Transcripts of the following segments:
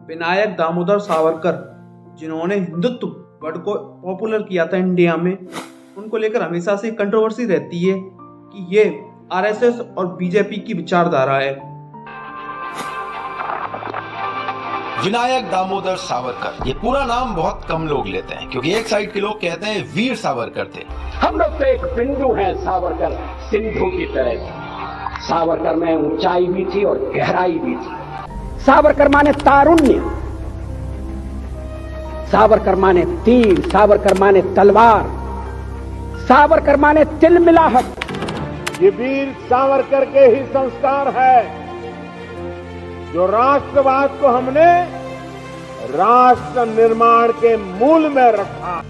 विनायक दामोदर सावरकर, जिन्होंने हिंदुत्व वर्ड को पॉपुलर किया था इंडिया में, उनको लेकर हमेशा से कंट्रोवर्सी रहती है कि ये आरएसएस और बीजेपी की विचारधारा है। विनायक दामोदर सावरकर, ये पूरा नाम बहुत कम लोग लेते हैं क्योंकि एक साइड के लोग कहते हैं वीर सावरकर थे। हम लोग तो एक बिंदु हैं, सावरकर सिंधु की तरह। सावरकर में ऊंचाई भी थी और गहराई भी थी। सावरकर माने तारुण्य, सावरकर माने तीर, सावरकर माने तलवार, सावरकर माने तिलमिलाहट। ये वीर सावरकर के ही संस्कार है जो राष्ट्रवाद को हमने राष्ट्र निर्माण के मूल में रखा।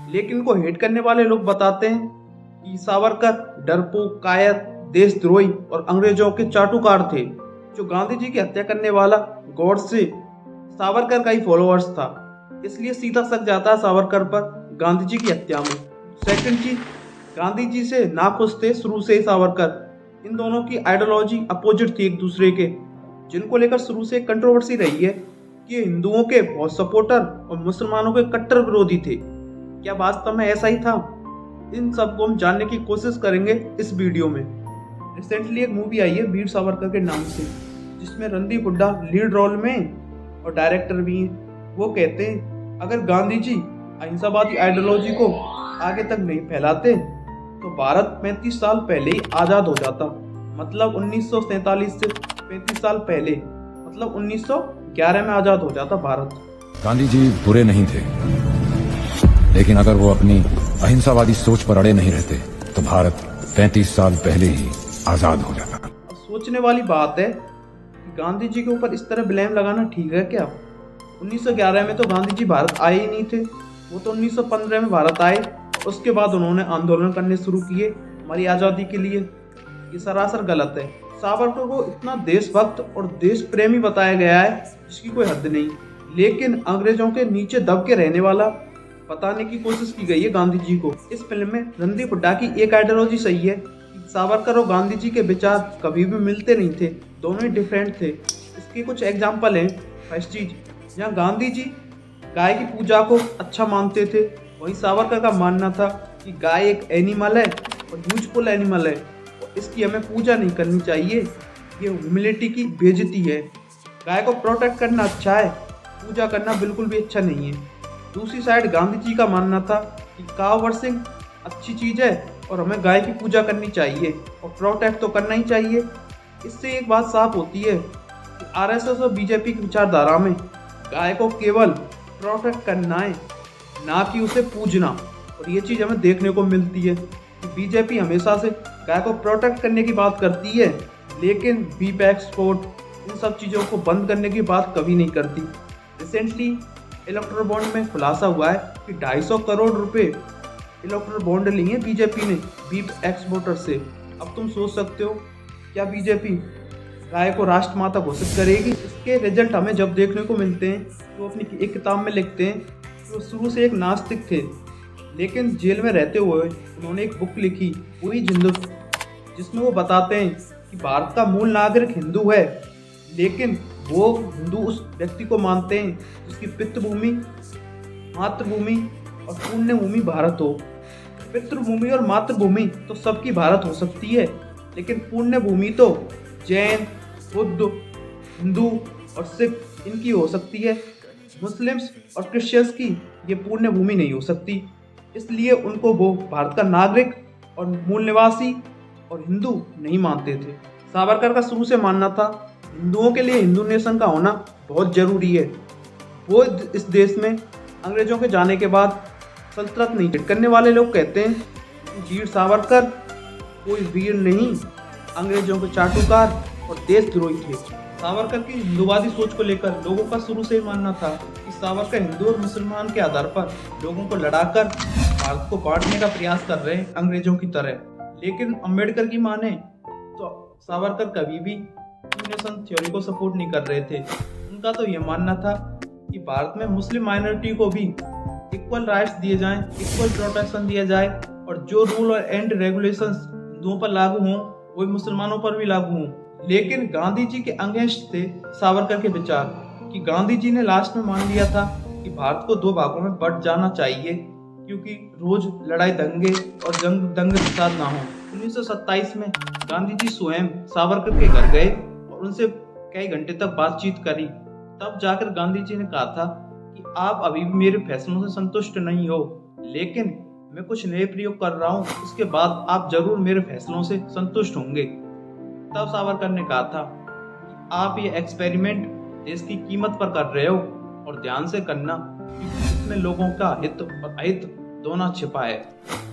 लेकिन इनको हेट करने वाले लोग बताते हैं कि सावरकर डरपोक, कायर, देशद्रोही और अंग्रेजों के चाटुकार थे। जो गांधी जी की हत्या करने वाला गॉडसे सावरकर का ही फॉलोअर्स था, इसलिए सीधा शक जाता है सावरकर पर गांधी जी की हत्या में। सेकंड चीज, गांधी जी से नाखुश थे शुरू से ही सावरकर। इन दोनों की आइडियोलॉजी अपोजिट थी एक दूसरे के, जिनको लेकर शुरू से कंट्रोवर्सी रही है कि हिंदुओं के बहुत सपोर्टर और मुसलमानों के कट्टर विरोधी थे। क्या वास्तव में ऐसा ही था? इन सब को हम जानने की कोशिश करेंगे इस वीडियो में। रिसेंटली एक मूवी आई है वीर सावरकर के नाम से, जिसमें रणदीप हुड्डा लीड रोल में और डायरेक्टर भी हैं। वो कहते हैं अगर गांधी जी अहिंसावादी आइडियोलॉजी को आगे तक नहीं फैलाते तो भारत 35 साल पहले ही आज़ाद हो जाता। मतलब 1947 से 35 साल पहले, मतलब 1911 में आज़ाद हो जाता भारत। गांधी जी बुरे नहीं थे, लेकिन अगर वो अपनी अहिंसावादी सोच पर अड़े नहीं रहते तो भारत 35 साल पहले ही आज़ाद हो जाता। सोचने वाली बात है कि गांधी जी के ऊपर इस तरह ब्लेम लगाना ठीक है क्या? 1911 में तो गांधी जी भारत आए ही नहीं थे। वो तो 1915 में भारत आए, उसके बाद उन्होंने आंदोलन करने शुरू किए हमारी आज़ादी के लिए। ये सरासर गलत है। सावरकर को इतना देशभक्त और देश प्रेमी बताया गया है जिसकी कोई हद नहीं, लेकिन अंग्रेजों के नीचे दब के रहने वाला बताने की कोशिश की गई है गांधी जी को। इस फिल्म में रणदीप हुड्डा की एक आइडियोलॉजी सही है कि सावरकर और गांधी जी के विचार कभी भी मिलते नहीं थे, दोनों ही डिफरेंट थे। इसके कुछ एग्जाम्पल हैं। फर्स्ट चीज, जहाँ गांधी जी गाय की पूजा को अच्छा मानते थे, वहीं सावरकर का मानना था कि गाय एक एनिमल है और यूजफुल एनिमल है और इसकी हमें पूजा नहीं करनी चाहिए, ये ह्यूमिलिटी की बेइज्जती है। गाय को प्रोटेक्ट करना अच्छा है, पूजा करना बिल्कुल भी अच्छा नहीं है। दूसरी साइड गांधी जी का मानना था कि काव वर्शिंग अच्छी चीज़ है और हमें गाय की पूजा करनी चाहिए और प्रोटेक्ट तो करना ही चाहिए। इससे एक बात साफ होती है कि आरएसएस और बीजेपी की विचारधारा में गाय को केवल प्रोटेक्ट करना है, ना कि उसे पूजना। और ये चीज़ हमें देखने को मिलती है कि बीजेपी हमेशा से गाय को प्रोटेक्ट करने की बात करती है, लेकिन बीफ एक्सपोर्ट, इन सब चीज़ों को बंद करने की बात कभी नहीं करती। रिसेंटली इलेक्ट्रल बॉन्ड में खुलासा हुआ है कि 250 करोड़ रुपए इलेक्ट्रल बॉन्ड लिए बीजेपी ने बीफ एक्सपोर्टर से। अब तुम सोच सकते हो क्या बीजेपी गाय को राष्ट्रमाता घोषित करेगी? इसके रिजल्ट हमें जब देखने को मिलते हैं तो अपनी एक किताब में लिखते हैं कि वो शुरू से एक नास्तिक थे, लेकिन जेल में रहते हुए उन्होंने एक बुक लिखी पूरी हिंदुत्व, जिसमें वो बताते हैं कि भारत का मूल नागरिक हिंदू है, लेकिन वो हिंदू उस व्यक्ति को मानते हैं जिसकी पितृभूमि, मातृभूमि और पुण्य भूमि भारत हो। पितृभूमि और मातृभूमि तो सबकी भारत हो सकती है, लेकिन पुण्य भूमि तो जैन, बुद्ध, हिंदू और सिख इनकी हो सकती है। मुस्लिम्स और क्रिश्चियंस की ये पुण्य भूमि नहीं हो सकती, इसलिए उनको वो भारत का नागरिक और मूल निवासी और हिंदू नहीं मानते थे। सावरकर का शुरू से मानना था हिंदुओं के लिए हिंदू नेशन का होना बहुत जरूरी है। वो इस देश में अंग्रेजों के जाने के बाद सल्तनत नहीं करने वाले लोग कहते हैं कि वीर सावरकर कोई वीर नहीं, अंग्रेजों के चाटुकार और देशद्रोही थे। सावरकर की हिंदूवादी सोच को लेकर लोगों का शुरू से ही मानना था कि सावरकर हिंदू और मुसलमान के आधार पर लोगों को लड़ाकर भारत को बांटने का प्रयास कर रहे हैं अंग्रेजों की तरह। लेकिन अम्बेडकर की माने तो सावरकर कभी भी नेशन थ्योरी को सपोर्ट नहीं कर रहे थे। उनका तो यह मानना था कि भारत में मुस्लिम माइनॉरिटी को भी इक्वल राइट्स दिए जाएं, इक्वल प्रोटेक्शन दिया जाए और जो रूल और एंड रेगुलेशंस हिंदुओं पर लागू हों वही मुसलमानों पर भी लागू हों। लेकिन गांधी जी के अगेंस्ट थे सावरकर के विचार कि गांधी जी ने लास्ट में मान लिया था कि भारत को दो भागों में बंट जाना चाहिए क्योंकि रोज लड़ाई दंगे और जंग दंगे फसाद ना हो। 1927 में गांधी जी स्वयं सावरकर के घर गए और उनसे कई घंटे तक बातचीत करी। तब जाकर गांधी जी ने कहा था कि आप अभी भी मेरे फैसलों से संतुष्ट नहीं हो, लेकिन मैं कुछ नए प्रयोग कर रहा हूँ, इसके बाद आप जरूर मेरे फैसलों से संतुष्ट होंगे। तब सावरकर ने कहा था कि आप ये एक्सपेरिमेंट देश की कीमत पर कर रहे हो और ध्यान से करना, क्योंकि इसमें लोगों का हित और अहित दोनों छिपा है।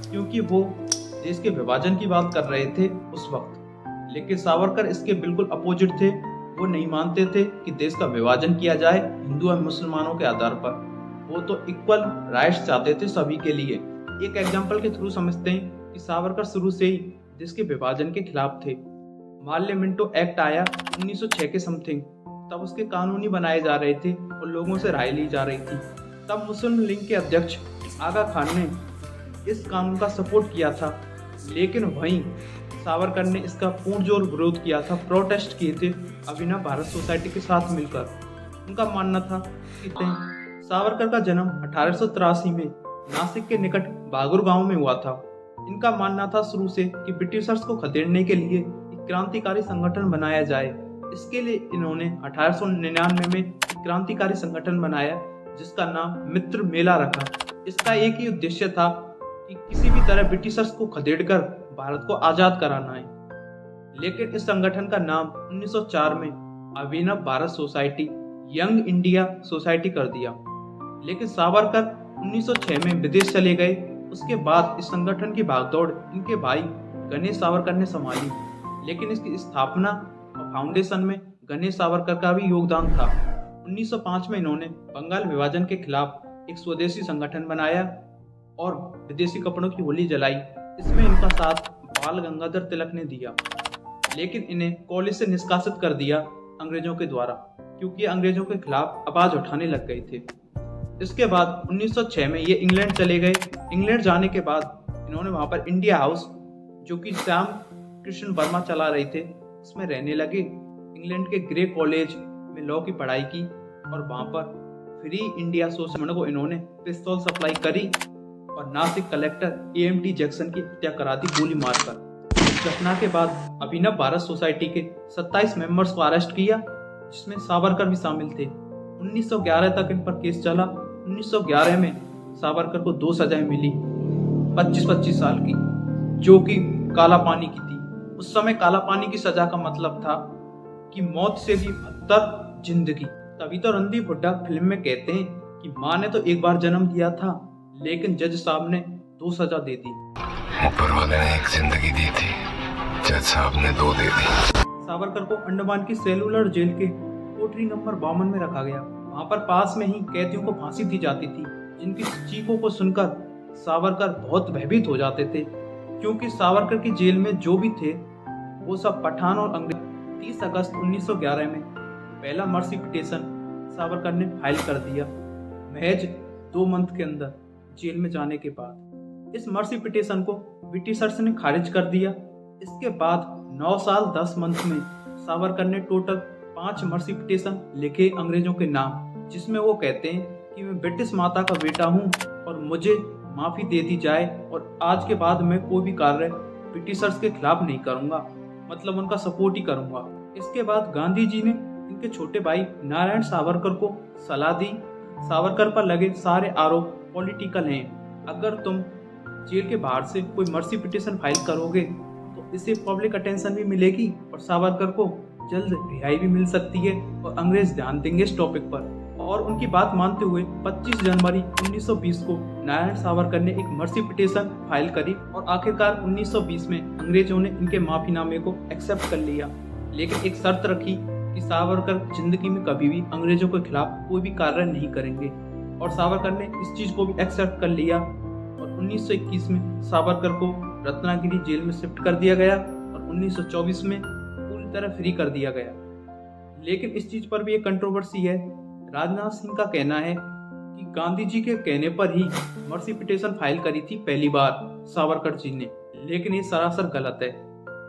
क्योंकि वो देश के विभाजन की बात कर रहे थे उस वक्त, लेकिन सावरकर इसके बिल्कुल अपोजिट थे। वो नहीं मानते थे कि देश का विभाजन किया जाए हिंदू और मुसलमानों के आधार पर। वो तो इक्वल राइट्स चाहते थे सभी के लिए। एक एग्जाम्पल के थ्रू समझते हैं कि सावरकर शुरू से ही देश के विभाजन के खिलाफ थे। माल्य मिंटो एक्ट आया 1906 के समथिंग, तब उसके कानूनी बनाए जा रहे थे और लोगों से राय ली जा रही थी। तब मुस्लिम लीग के अध्यक्ष आगा खान ने इस कानून का सपोर्ट किया था, लेकिन वहीं सावरकर ने इसका पुरजोर विरोध किया था, प्रोटेस्ट किए थे अभिनव भारत सोसाइटी के साथ मिलकर। उनका मानना था कि सावरकर का जन्म 1883 में नासिक के निकट बागुर गांव में हुआ था। इनका मानना था शुरू से कि ब्रिटिशर्स को खदेड़ने के लिए एक क्रांतिकारी संगठन बनाया जाए। इसके लिए इन्होंने 1899 में एक क्रांतिकारी संगठन बनाया जिसका नाम मित्र मेला रखा। इसका एक ही उद्देश्य था कि किसी भी तरह ब्रिटिशर्स को खदेड़कर भारत को आजाद कराना है। लेकिन इस संगठन का नाम 1904 में Abhinav Bharat society, young India society कर दिया। लेकिन सावरकर 1906 में विदेश चले गए। उसके बाद इस संगठन की भागदौड़ इनके भाई गणेश सावरकर ने संभाली, लेकिन इसकी स्थापना और फाउंडेशन में गणेश सावरकर का भी योगदान था। 1905 में इन्होंने बंगाल विभाजन के खिलाफ एक स्वदेशी संगठन बनाया और विदेशी कपड़ों की होली जलाई। इसमें इनका साथ बाल गंगाधर तिलक ने दिया, लेकिन इन्हें कॉलेज से निष्कासित कर दिया अंग्रेजों के द्वारा, क्योंकि अंग्रेजों के खिलाफ आवाज उठाने लग गए थे। इसके बाद 1906 में ये इंग्लैंड चले गए। इंग्लैंड जाने के बाद इन्होंने वहां पर इंडिया हाउस, जो कि श्याम कृष्ण वर्मा चला रहे थे, उसमें रहने लगे। इंग्लैंड के ग्रे कॉलेज में लॉ की पढ़ाई की और वहां पर फ्री इंडिया सोसाइटी को इन्होंने पिस्तौल सप्लाई करी और नासिक कलेक्टर AMT जैक्सन की हत्या करा दी गोली मारकर। इस घटना के बाद अभिनव भारत सोसाइटी के 27 मेंबर्स को अरेस्ट किया, जिसमें सावरकर भी शामिल थे। 1911 तक इन पर केस चला। 1911 में सावरकर को 2 सजाएं मिली 25-25 साल की, जो कि काला पानी की थी। उस समय काला पानी की सजा का मतलब था कि मौत से भी बदतर जिंदगी। तभी तो रणदीप हुड्डा फिल्म में कहते हैं कि माँ ने तो एक बार जन्म दिया था, लेकिन जज साहब ने 2 सजा दे दी। ऊपर वाले ने एक जिंदगी दी थी, जज साहब ने 2 दे दी। सावरकर को अंडमान की सेलुलर जेल के कोठरी नंबर 52 में रखा गया। वहां पर पास में ही कैदियों को फांसी दी जाती थी, जिनकी चीखों को सुनकर सावरकर बहुत भयभीत हो जाते थे, क्योंकि सावरकर की जेल में जो भी थे वो सब पठान और अंग्रेज। 30 अगस्त 1911 में पहला मर्सी पिटीशन सावरकर ने फाइल कर दिया, महज 2 मंथ के अंदर जेल में जाने के बाद। इस मर्सी पिटीशन को ब्रिटिशर्स ने खारिज कर दिया। इसके बाद 9 साल 10 मंथ में सावरकर ने टोटल 5 मर्सी पिटीशन लिखे अंग्रेजों के नाम, जिसमें वो कहते हैं कि मैं ब्रिटिश माता का बेटा हूँ और मुझे माफी दे दी जाए और आज के बाद मैं कोई भी कार्य ब्रिटिशर्स के खिलाफ नहीं करूंगा, मतलब उनका सपोर्ट ही करूंगा। इसके बाद गांधी जी ने इनके छोटे भाई नारायण सावरकर को सलाह दी, सावरकर पर लगे सारे आरोप पॉलिटिकल हैं। अगर तुम जेल के बाहर से कोई मर्सी पिटीशन फाइल करोगे तो इससे पब्लिक अटेंशन भी मिलेगी और सावरकर को जल्द रिहाई भी मिल सकती है और अंग्रेज ध्यान देंगे इस टॉपिक पर। और उनकी बात मानते हुए 25 जनवरी 1920 को नारायण सावरकर ने एक मर्सी पिटीशन फाइल करी और आखिरकार 1920 में अंग्रेजों ने इनके माफीनामे को एक्सेप्ट कर लिया, लेकिन एक शर्त रखी कि सावरकर जिंदगी में कभी भी अंग्रेजों के खिलाफ कोई भी कार्य नहीं करेंगे। और सावरकर ने इस चीज को भी एक्सेप्ट कर लिया और 1921 में सावरकर को रत्नागिरी जेल में शिफ्ट कर दिया गया और 1924 में पूरी तरह फ्री कर दिया गया। लेकिन इस चीज पर भी एक कंट्रोवर्सी है। राजनाथ सिंह का कहना है कि गांधी जी के कहने पर ही मर्सी पिटीशन फाइल करी थी पहली बार सावरकर जी ने, लेकिन ये सरासर गलत है।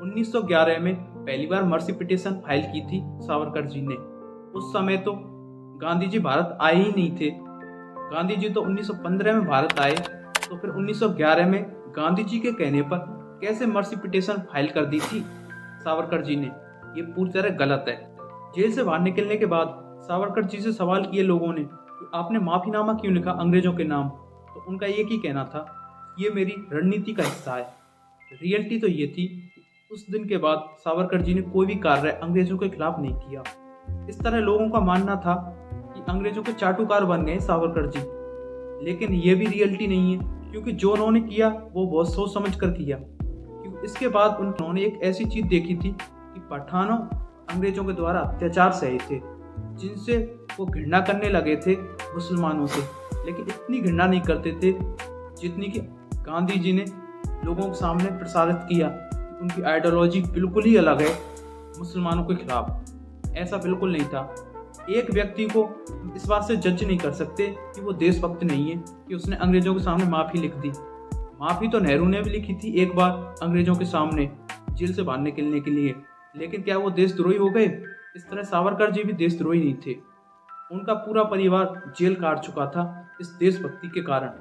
1911 में पहली बार मर्सी पिटीशन फाइल की थी सावरकर जी ने। उस समय तो गांधी जी भारत आए ही नहीं थे। गांधी जी तो 1915 में भारत आए, तो फिर 1911 में गांधी जी के कहने पर कैसे मर्सी पिटीशन फाइल कर दी थी सावरकर जी ने? ये पूरी तरह गलत है। जेल से बाहर निकलने के बाद सावरकर जी से सवाल किए लोगों ने कि आपने माफीनामा क्यों लिखा अंग्रेजों के नाम? तो उनका एक ही कहना था, ये मेरी रणनीति का हिस्सा है। रियलिटी तो ये थी कि उस दिन के बाद सावरकर जी ने कोई भी कार्य अंग्रेजों के खिलाफ नहीं किया। इस तरह लोगों का मानना था कि अंग्रेजों के चाटुकार बन गए सावरकर जी, लेकिन ये भी रियलिटी नहीं है, क्योंकि जो उन्होंने किया वो बहुत सोच समझ कर किया। क्योंकि इसके बाद उन्होंने एक ऐसी चीज देखी थी कि पठानों अंग्रेजों के द्वारा अत्याचार सहे थे, जिनसे वो घृणा करने लगे थे मुसलमानों से, लेकिन इतनी घृणा नहीं करते थे जितनी कि गांधी जी ने लोगों के सामने प्रसारित किया कि उनकी आइडियोलॉजी बिल्कुल ही अलग है मुसलमानों के खिलाफ। ऐसा बिल्कुल नहीं था। एक व्यक्ति को इस बात से जज नहीं कर सकते कि वो देशभक्त नहीं है कि उसने अंग्रेजों के सामने माफ़ी लिख दी। माफ़ी तो नेहरू ने भी लिखी थी एक बार अंग्रेजों के सामने जेल से बाहर निकलने के लिए, लेकिन क्या वो देशद्रोही हो गए? इस तरह सावरकर जी भी देशद्रोही नहीं थे। उनका पूरा परिवार जेल काट चुका था इस देशभक्ति के कारण।